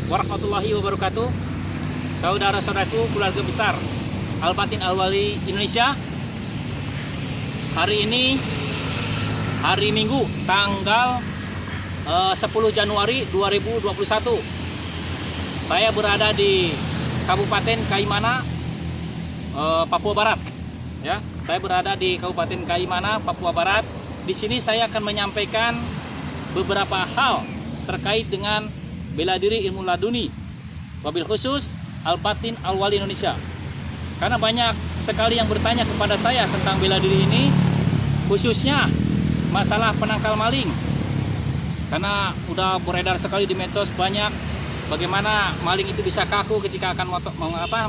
warahmatullahi wabarakatuh. Saudara-saudaraku, keluarga besar Al-Batin Al-Wali Indonesia. Hari ini hari Minggu tanggal 10 Januari 2021. Saya berada di Kabupaten Kaimana, Papua Barat. Ya, saya berada di Kabupaten Kaimana, Papua Barat. Di sini saya akan menyampaikan beberapa hal terkait dengan bela diri ilmu laduni, wabil khusus Al-Batin Al-Wali Indonesia. Karena banyak sekali yang bertanya kepada saya tentang bela diri ini, khususnya masalah penangkal maling. Karena udah beredar sekali di medsos banyak bagaimana maling itu bisa kaku ketika akan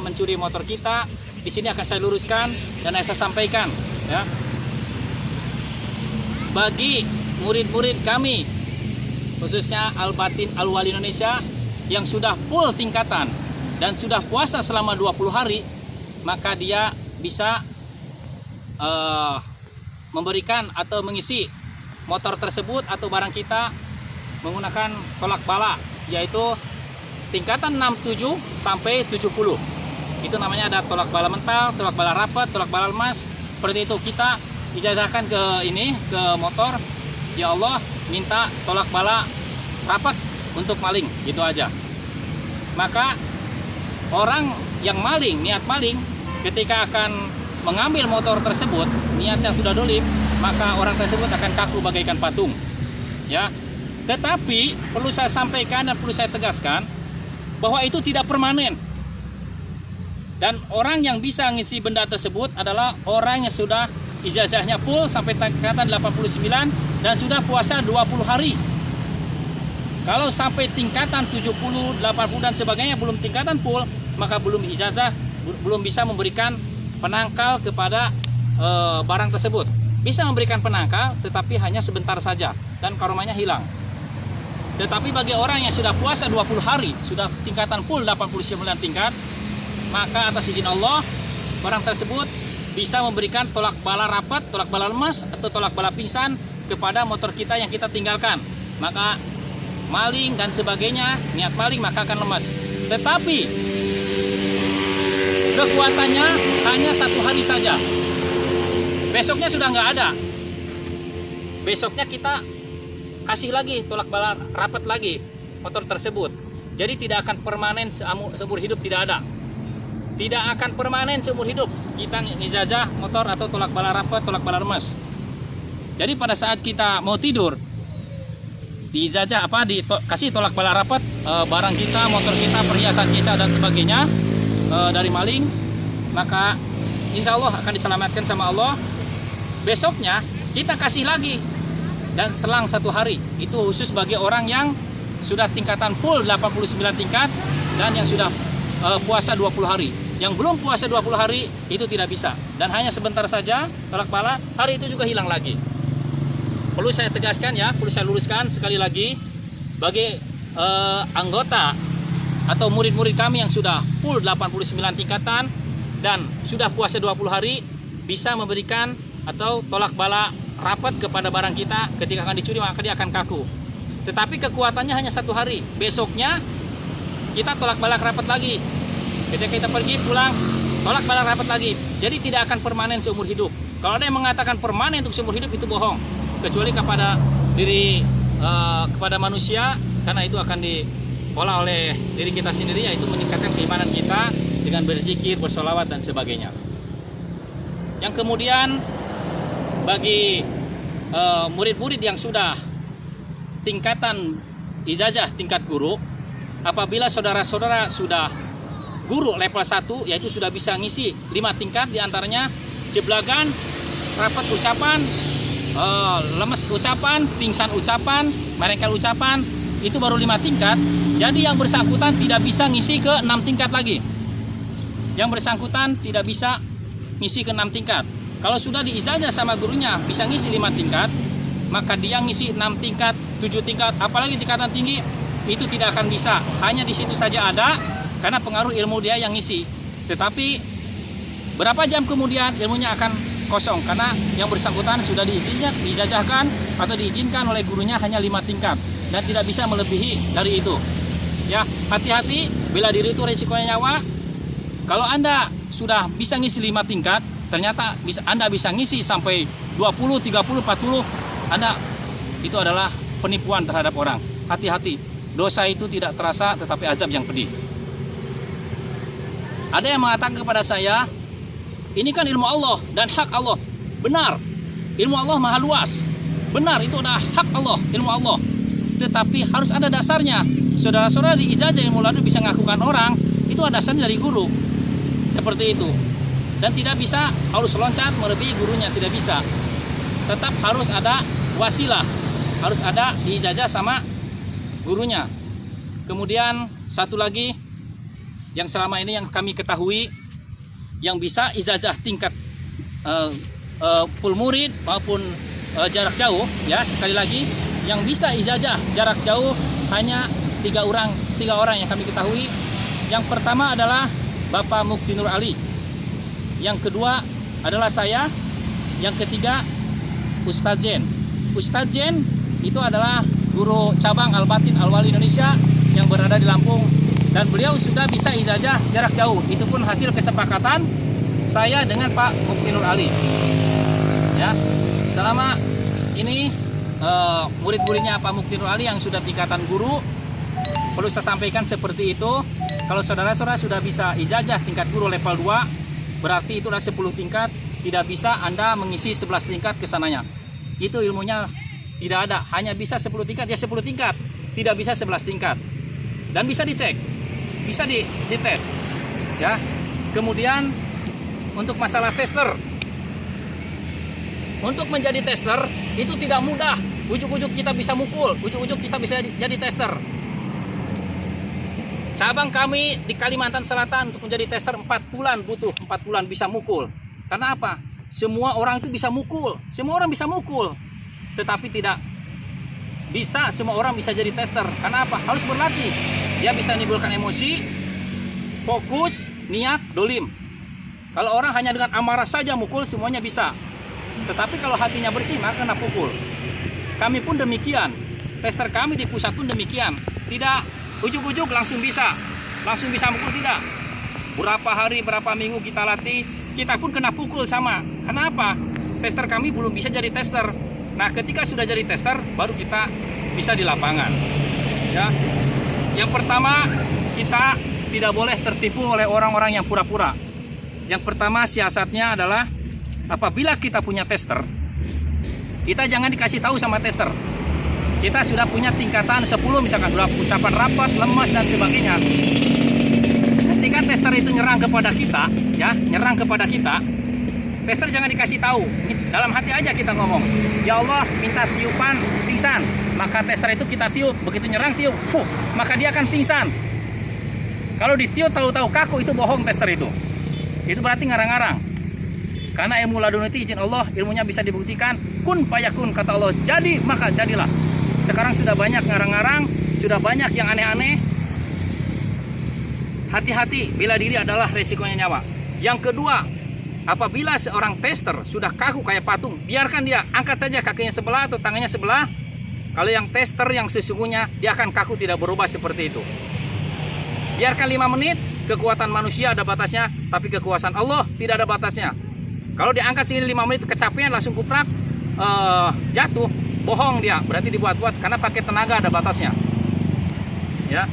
mencuri motor kita. Di sini akan saya luruskan dan saya sampaikan, ya. Bagi murid-murid kami, khususnya Al-Batin Al-Wali Indonesia yang sudah full tingkatan dan sudah puasa selama 20 hari, maka dia bisa memberikan atau mengisi motor tersebut atau barang kita menggunakan tolak bala, yaitu tingkatan 67 sampai 70. Itu namanya ada tolak bala mental, tolak bala rapat, tolak bala emas. Seperti itu kita ijazahkan ke motor. Ya Allah, minta tolak bala rapat untuk maling, gitu aja. Maka orang yang maling, niat maling, ketika akan mengambil motor tersebut, niat yang sudah dolim, maka orang tersebut akan kaku bagaikan patung, ya. Tetapi perlu saya sampaikan dan perlu saya tegaskan bahwa itu tidak permanen. Dan orang yang bisa ngisi benda tersebut adalah orang yang sudah ijazahnya full sampai tingkatan 89 dan sudah puasa 20 hari. Kalau sampai tingkatan 70, 80 dan sebagainya belum tingkatan full, maka belum ijazah, belum bisa memberikan penangkal kepada barang tersebut. Bisa memberikan penangkal tetapi hanya sebentar saja dan karomahnya hilang. Tetapi bagi orang yang sudah puasa 20 hari, sudah tingkatan full 89 tingkat, maka atas izin Allah, barang tersebut bisa memberikan tolak bala rapat, tolak bala lemas, atau tolak bala pingsan kepada motor kita yang kita tinggalkan. Maka maling dan sebagainya, niat maling maka akan lemas. Tetapi kekuatannya hanya 1 hari saja. Besoknya sudah nggak ada. Besoknya kita kasih lagi tolak bala rapat lagi motor tersebut. Jadi tidak akan permanen seumur hidup, tidak ada. Tidak akan permanen seumur hidup kita ngijazah motor atau tolak bala rapat, tolak bala emas. Jadi pada saat kita mau tidur, diijazah dikasih tolak bala rapat barang kita, motor kita, perhiasan kita dan sebagainya dari maling, maka insya Allah akan diselamatkan sama Allah. Besoknya kita kasih lagi dan selang 1 hari. Itu khusus bagi orang yang sudah tingkatan full 89 tingkat dan yang sudah puasa 20 hari. Yang belum puasa 20 hari itu tidak bisa dan hanya sebentar saja tolak bala, hari itu juga hilang lagi. Perlu saya tegaskan, ya, perlu saya luruskan sekali lagi, bagi anggota atau murid-murid kami yang sudah full 89 tingkatan dan sudah puasa 20 hari, bisa memberikan atau tolak bala rapat kepada barang kita ketika akan dicuri, maka dia akan kaku. Tetapi kekuatannya hanya 1 hari. Besoknya kita tolak bala rapat lagi. Ketika kita pergi pulang, tolak bala rapat lagi. Jadi tidak akan permanen seumur hidup. Kalau ada yang mengatakan permanen untuk seumur hidup, itu bohong. Kecuali kepada kepada manusia, karena itu akan diolah oleh diri kita sendiri, yaitu meningkatkan keimanan kita dengan berzikir, bersolawat dan sebagainya. Yang kemudian bagi murid-murid yang sudah tingkatan ijazah tingkat guru, apabila saudara-saudara sudah guru level 1, yaitu sudah bisa ngisi 5 tingkat, diantaranya jeblagan, rapat ucapan, lemes ucapan, pingsan ucapan, merengkel ucapan, itu baru 5 tingkat. Jadi yang bersangkutan tidak bisa ngisi ke 6 tingkat lagi. Yang bersangkutan tidak bisa ngisi ke 6 tingkat. Kalau sudah diijazah sama gurunya bisa ngisi 5 tingkat, maka dia ngisi 6 tingkat, 7 tingkat, apalagi tingkatan tinggi, itu tidak akan bisa. Hanya di situ saja ada, karena pengaruh ilmu dia yang ngisi. Tetapi berapa jam kemudian ilmunya akan kosong, karena yang bersangkutan sudah diijazahkan atau diizinkan oleh gurunya hanya 5 tingkat dan tidak bisa melebihi dari itu. Ya, hati-hati, bela diri itu resikonya nyawa. Kalau Anda sudah bisa ngisi 5 tingkat, ternyata Anda bisa ngisi sampai 20, 30, 40, Anda itu adalah penipuan terhadap orang. Hati-hati, dosa itu tidak terasa tetapi azab yang pedih. Ada yang mengatakan kepada saya, ini kan ilmu Allah dan hak Allah. Benar, ilmu Allah maha luas. Benar, itu adalah hak Allah, ilmu Allah. Tetapi harus ada dasarnya. Saudara-saudara di ijazah ilmu ladun bisa ngakukan orang, itu ada dasarnya dari guru. Seperti itu. Dan tidak bisa harus loncat melebihi gurunya, tidak bisa. Tetap harus ada wasilah, harus ada diijazah sama gurunya. Kemudian satu lagi yang selama ini yang kami ketahui, yang bisa ijazah tingkat full murid maupun jarak jauh, ya sekali lagi yang bisa ijazah jarak jauh hanya 3 orang yang kami ketahui. Yang pertama adalah Bapak Mukti Nur Ali, yang kedua adalah saya, yang ketiga Ustadz Zen. Ustadz Zen itu adalah guru cabang Al-Batin Al-Wali Indonesia yang berada di Lampung, dan beliau sudah bisa ijazah jarak jauh. Itu pun hasil kesepakatan saya dengan Pak Mukti Nur Ali. Ya, selama ini murid-muridnya Pak Mukti Nur Ali yang sudah tingkatan guru, perlu saya sampaikan seperti itu. Kalau saudara-saudara sudah bisa ijazah tingkat guru level 2, berarti itu sudah 10 tingkat. Tidak bisa Anda mengisi 11 tingkat ke sananya. Itu ilmunya tidak ada, hanya bisa 10 tingkat, ya 10 tingkat. Tidak bisa 11 tingkat. Dan bisa dicek, bisa dites. Ya. Kemudian untuk masalah tester. Untuk menjadi tester itu tidak mudah. Ujuk-ujuk kita bisa mukul, ujuk-ujuk kita bisa jadi tester. Cabang kami di Kalimantan Selatan untuk menjadi tester 4 bulan, butuh 4 bulan bisa mukul. Karena apa? Semua orang itu bisa mukul, semua orang bisa mukul. Tetapi tidak bisa semua orang bisa jadi tester. Karena apa? Harus berlatih. Dia bisa menimbulkan emosi, fokus, niat, dolim. Kalau orang hanya dengan amarah saja mukul, semuanya bisa. Tetapi kalau hatinya bersih, maka kena pukul. Kami pun demikian. Tester kami di pusat pun demikian. Tidak ujuk-ujuk langsung bisa mukul, tidak. Berapa hari, berapa minggu kita latih, kita pun kena pukul sama. Kenapa? Tester kami belum bisa jadi tester. Nah, ketika sudah jadi tester, baru kita bisa di lapangan. Ya. Yang pertama, kita tidak boleh tertipu oleh orang-orang yang pura-pura. Yang pertama siasatnya adalah apabila kita punya tester, kita jangan dikasih tahu sama tester. Kita sudah punya tingkatan 10 misalkan, sudah ucapan rapat, lemas dan sebagainya. Ketika tester itu nyerang kepada kita, ya, tester jangan dikasih tahu. Dalam hati aja kita ngomong, ya Allah minta tiupan pingsan. Maka tester itu kita tiup, begitu nyerang tiup, maka dia akan pingsan. Kalau ditiup tahu-tahu kaku, itu bohong tester itu. Itu berarti ngarang-ngarang. Karena ilmu ladun itu izin Allah, ilmunya bisa dibuktikan. Kun fayakun, kata Allah, jadi maka jadilah. Sekarang sudah banyak ngarang-ngarang, sudah banyak yang aneh-aneh. Hati-hati, bela diri adalah resikonya nyawa. Yang kedua, apabila seorang tester sudah kaku kayak patung, biarkan dia, angkat saja kakinya sebelah atau tangannya sebelah. Kalau yang tester yang sesungguhnya, dia akan kaku, tidak berubah seperti itu. Biarkan 5 menit, kekuatan manusia ada batasnya, tapi kekuasaan Allah tidak ada batasnya. Kalau diangkat segini 5 menit kecapean langsung kuprak, jatuh, bohong dia, berarti dibuat-buat, karena pakai tenaga ada batasnya. Ya,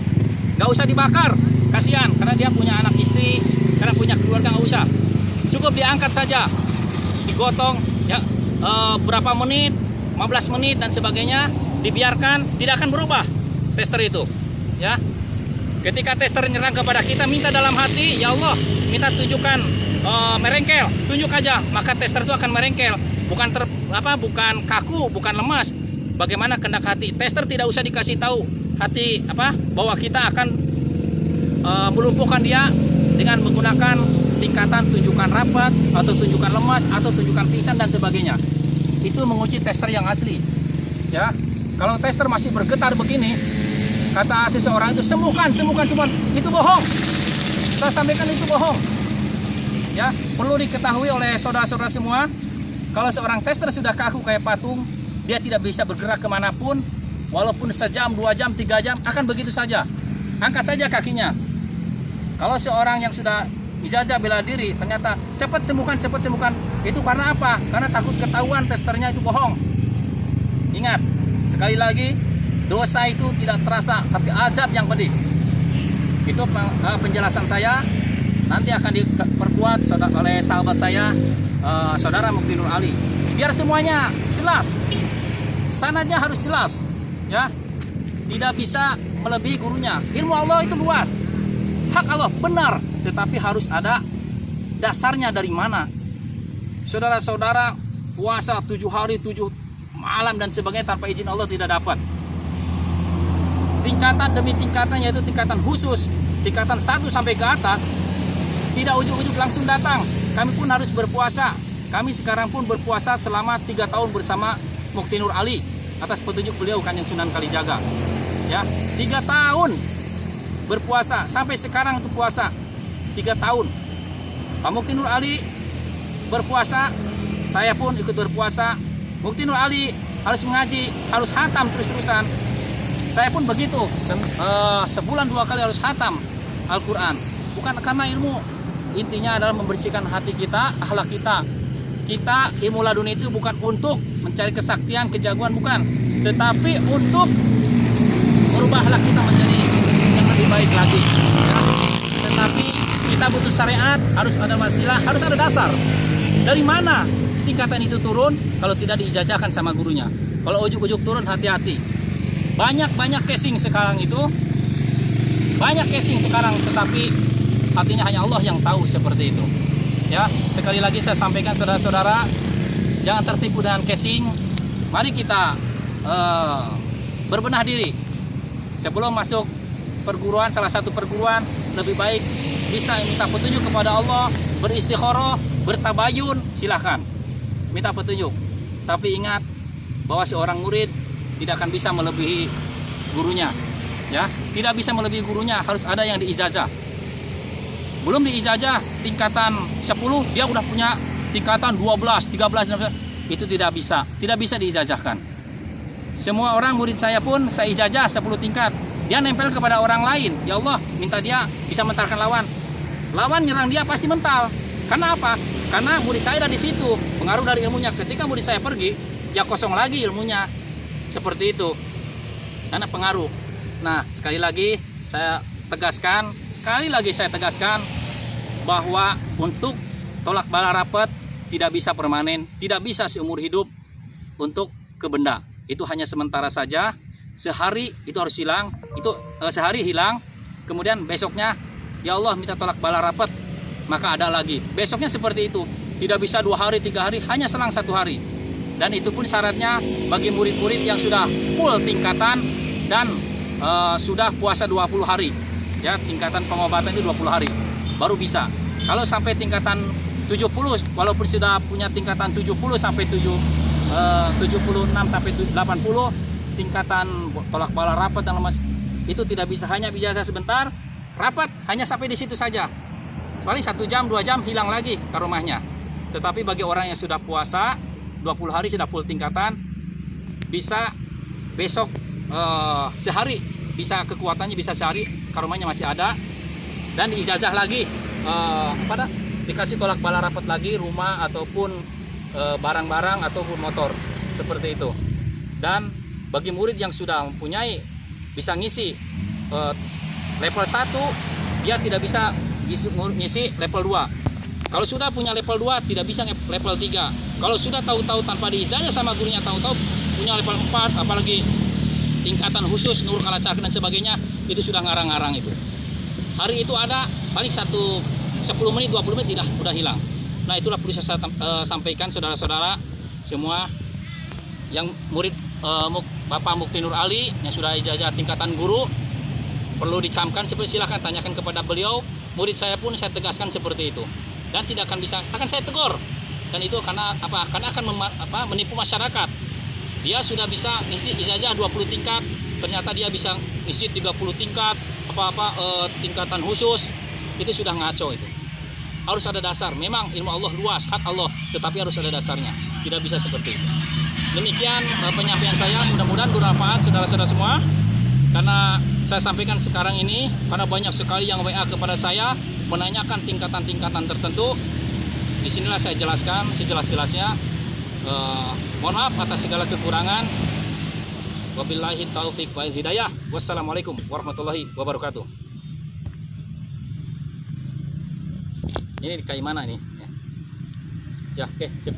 nggak usah dibakar, kasihan, karena dia punya anak istri, karena punya keluarga, nggak usah. Cukup diangkat saja, digotong, ya, berapa menit, 15 menit dan sebagainya, dibiarkan, tidak akan berubah tester itu. Ya, ketika tester nyerang kepada kita, minta dalam hati, ya Allah, minta tunjukkan merengkel, tunjuk aja, maka tester itu akan merengkel. Bukan bukan kaku, bukan lemas. Bagaimana kehendak hati? Tester tidak usah dikasih tahu hati bahwa kita akan melumpuhkan dia dengan menggunakan tingkatan tunjukkan rapat atau tunjukkan lemas atau tunjukkan pingsan dan sebagainya. Itu menguji tester yang asli. Ya, kalau tester masih bergetar begini, kata seseorang itu sembuhkan, itu bohong. Saya sampaikan itu bohong. Ya, perlu diketahui oleh saudara-saudara semua. Kalau seorang tester sudah kaku kayak patung, dia tidak bisa bergerak kemanapun, walaupun sejam, 2 jam, 3 jam, akan begitu saja. angkat saja kakinya. Kalau seorang yang sudah ijazah bela diri ternyata cepat sembuhkan, itu karena apa? Karena takut ketahuan testernya itu bohong. Ingat, sekali lagi, dosa itu tidak terasa, tapi azab yang pedih. Itu penjelasan saya. Nanti akan diperkuat oleh sahabat saya, saudara Mukti Nur Ali. Biar semuanya jelas, sanadnya harus jelas, ya. Tidak bisa melebihi gurunya. Ilmu Allah itu luas, hak Allah benar, tetapi harus ada dasarnya dari mana. Saudara-saudara, puasa 7 hari 7 malam dan sebagainya tanpa izin Allah tidak dapat. Tingkatan demi tingkatan, yaitu tingkatan khusus, tingkatan 1 sampai ke atas, tidak ujuk-ujuk langsung datang. Kami pun harus berpuasa. Kami sekarang pun berpuasa selama 3 tahun bersama Mukti Nur Ali atas petunjuk beliau Kanjeng Sunan Kalijaga. Ya, 3 tahun berpuasa sampai sekarang itu puasa 3 tahun. Pak Mukti Nur Ali berpuasa, saya pun ikut berpuasa. Mukti Nur Ali harus mengaji, harus hatam terus-terusan. Saya pun begitu, sebulan 2 kali harus hatam Al-Quran. Bukan karena ilmu, intinya adalah membersihkan hati kita, akhlak kita. Kita ilmu laduni itu bukan untuk mencari kesaktian, kejagoan, bukan, tetapi untuk merubah akhlak kita menjadi yang lebih baik lagi, ya. Tetapi kita butuh syariat, harus ada wasilah, harus ada dasar. Dari mana tingkatan itu turun kalau tidak diijazahkan sama gurunya? Kalau ujuk-ujuk turun, hati-hati. Banyak casing sekarang itu, tetapi artinya hanya Allah yang tahu seperti itu. Ya, sekali lagi saya sampaikan saudara-saudara, jangan tertipu dengan casing. Mari kita berbenah diri sebelum masuk perguruan, salah satu perguruan. Lebih baik bisa minta petunjuk kepada Allah, beristikharah, bertabayun, silahkan minta petunjuk. Tapi ingat bahwa seorang murid tidak akan bisa melebihi gurunya, ya, tidak bisa melebihi gurunya, harus ada yang diijazah. Belum diijazah tingkatan 10, dia udah punya tingkatan 12, 13, itu tidak bisa diijazahkan. Semua orang murid saya pun saya ijazah 10 tingkat, dia nempel kepada orang lain, ya Allah, minta dia bisa mentalkan lawan nyerang dia pasti mental. Karena apa? Karena murid saya ada di situ, pengaruh dari ilmunya. Ketika murid saya pergi, ya kosong lagi ilmunya. Seperti itu, karena pengaruh. Nah, sekali lagi saya tegaskan bahwa untuk tolak bala rapet tidak bisa permanen, tidak bisa seumur hidup untuk ke benda. Itu hanya sementara saja. Sehari itu harus hilang, sehari hilang, kemudian besoknya ya Allah minta tolak bala rapet, maka ada lagi. Besoknya seperti itu, tidak bisa 2 hari, 3 hari, hanya selang 1 hari. Dan itu pun syaratnya bagi murid-murid yang sudah full tingkatan dan sudah puasa 20 hari. Ya, tingkatan pengobatan itu 20 hari baru bisa. Kalau sampai tingkatan 70, walaupun sudah punya tingkatan 70 sampai 76 sampai 80, tingkatan tolak bala rapat dan lemas, itu tidak bisa, hanya ijazah sebentar, rapat hanya sampai di situ saja. Paling 1 jam, 2 jam hilang lagi ke rumahnya. Tetapi bagi orang yang sudah puasa 20 hari sudah full tingkatan, bisa besok sehari, bisa kekuatannya bisa sehari ke rumahnya masih ada, dan diijazah lagi, dikasih tolak bala rapat lagi rumah ataupun barang-barang ataupun motor seperti itu. Dan bagi murid yang sudah mempunyai bisa ngisi level 1, dia tidak bisa ngisi level 2. Kalau sudah punya level 2 tidak bisa level 3. Kalau sudah tahu-tahu tanpa diijazah sama gurunya, tahu-tahu punya level 4, apalagi tingkatan khusus Nur Kalacakra dan sebagainya, itu sudah ngarang-ngarang itu. Hari itu ada paling 10 menit 20 menit udah hilang. Nah, itulah perlu saya sampaikan saudara-saudara semua yang murid Bapak Mukti Nur Ali yang sudah ijazah tingkatan guru, perlu dicamkan seperti, silahkan tanyakan kepada beliau. Murid saya pun saya tegaskan seperti itu, dan tidak akan bisa, akan saya tegur. Dan itu karena apa? Karena akan menipu masyarakat. Dia sudah bisa isi ijazah 20 tingkat, ternyata dia bisa isi 30 tingkat, tingkatan khusus. Itu sudah ngaco itu. Harus ada dasar. Memang ilmu Allah luas, hak Allah, tetapi harus ada dasarnya. Tidak bisa seperti itu. Demikian penyampaian saya, mudah-mudahan bermanfaat saudara-saudara semua. Karena saya sampaikan sekarang ini, karena banyak sekali yang WA kepada saya menanyakan tingkatan-tingkatan tertentu. Disinilah saya jelaskan sejelas-jelasnya. Mohon maaf atas segala kekurangan. Wabillahi taufiq wal hidayah. Wassalamualaikum warahmatullahi wabarakatuh. Ini kayak mana ini? Ya, oke, sip.